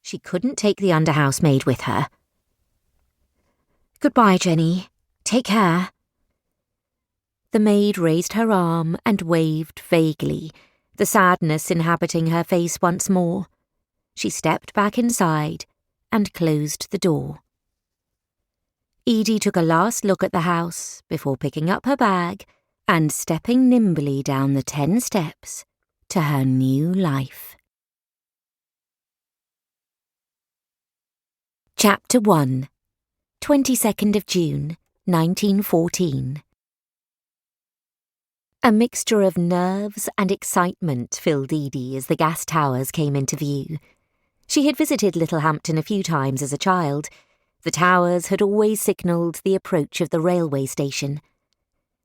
She couldn't take the under-housemaid with her. "Goodbye, Jenny. Take care." The maid raised her arm and waved vaguely, the sadness inhabiting her face once more. She stepped back inside and closed the door. Edie took a last look at the house before picking up her bag and stepping nimbly down the 10 steps to her new life. Chapter 1, 22nd of June, 1914. A mixture of nerves and excitement filled Edie as the gas towers came into view. She had visited Littlehampton a few times as a child. The towers had always signalled the approach of the railway station.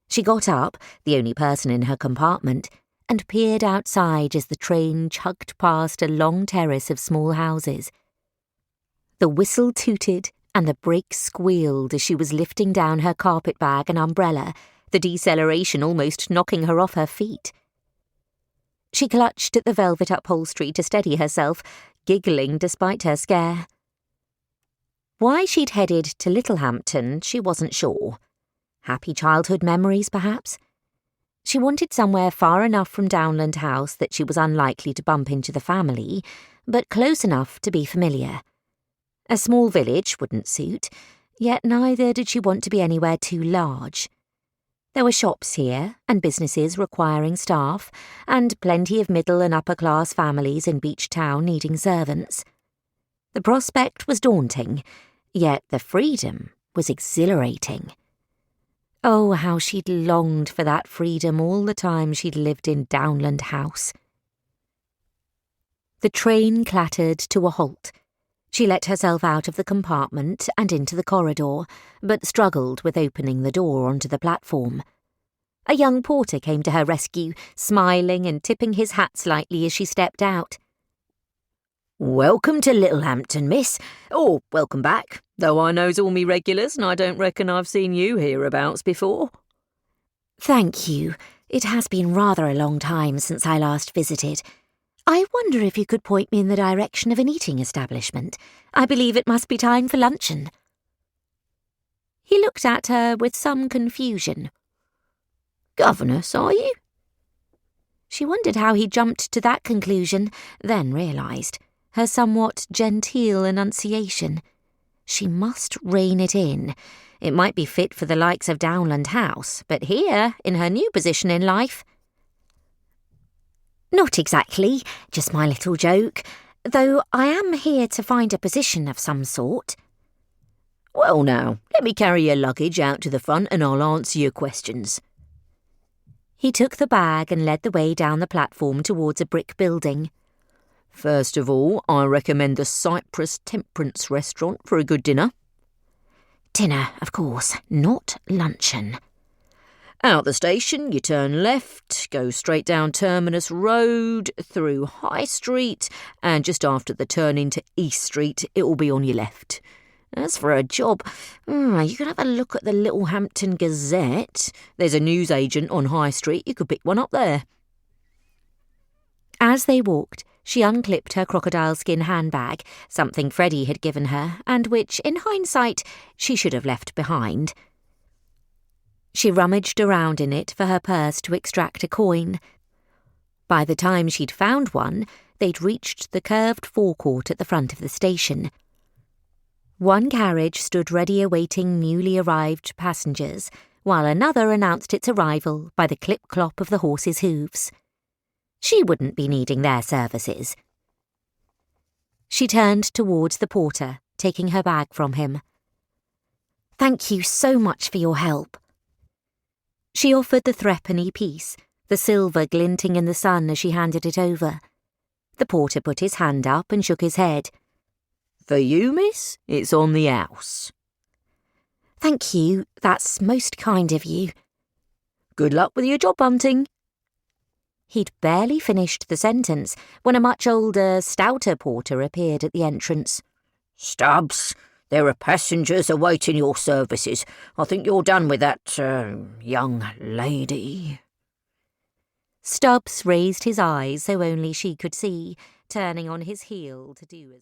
She got up, the only person in her compartment, and peered outside as the train chugged past a long terrace of small houses. The whistle tooted and the brakes squealed as she was lifting down her carpet bag and umbrella, the deceleration almost knocking her off her feet. She clutched at the velvet upholstery to steady herself, giggling despite her scare. Why she'd headed to Littlehampton, she wasn't sure. Happy childhood memories, perhaps? She wanted somewhere far enough from Downland House that she was unlikely to bump into the family, but close enough to be familiar. A small village wouldn't suit, yet neither did she want to be anywhere too large. There were shops here, and businesses requiring staff, and plenty of middle and upper-class families in Beach Town needing servants. The prospect was daunting, yet the freedom was exhilarating. Oh, how she'd longed for that freedom all the time she'd lived in Downland House. The train clattered to a halt. She let herself out of the compartment and into the corridor, but struggled with opening the door onto the platform. A young porter came to her rescue, smiling and tipping his hat slightly as she stepped out. "Welcome to Littlehampton, miss. Or welcome back, though I knows all me regulars and I don't reckon I've seen you hereabouts before." "Thank you. It has been rather a long time since I last visited. I wonder if you could point me in the direction of an eating establishment. I believe it must be time for luncheon." He looked at her with some confusion. "Governess, are you?" She wondered how he jumped to that conclusion, then realised her somewhat genteel enunciation. She must rein it in. It might be fit for the likes of Downland House, but here, in her new position in life... "Not exactly, just my little joke, though I am here to find a position of some sort." "Well now, let me carry your luggage out to the front and I'll answer your questions." He took the bag and led the way down the platform towards a brick building. "First of all, I recommend the Cyprus Temperance Restaurant for a good dinner." "Dinner, of course, not luncheon." "Out the station, you turn left, go straight down Terminus Road, through High Street, and just after the turn into East Street, it will be on your left. As for a job, you could have a look at the Littlehampton Gazette. There's a newsagent on High Street. You could pick one up there." As they walked, she unclipped her crocodile skin handbag, something Freddie had given her, and which, in hindsight, she should have left behind. She rummaged around in it for her purse to extract a coin. By the time she'd found one, they'd reached the curved forecourt at the front of the station. One carriage stood ready awaiting newly arrived passengers, while another announced its arrival by the clip-clop of the horses' hooves. She wouldn't be needing their services. She turned towards the porter, taking her bag from him. "Thank you so much for your help." She offered the threepenny piece, the silver glinting in the sun as she handed it over. The porter put his hand up and shook his head. "For you, miss, it's on the house." "Thank you, that's most kind of you." "Good luck with your job hunting." He'd barely finished the sentence when a much older, stouter porter appeared at the entrance. "Stubbs, there are passengers awaiting your services. I think you're done with that, young lady." Stubbs raised his eyes so only she could see, turning on his heel to do as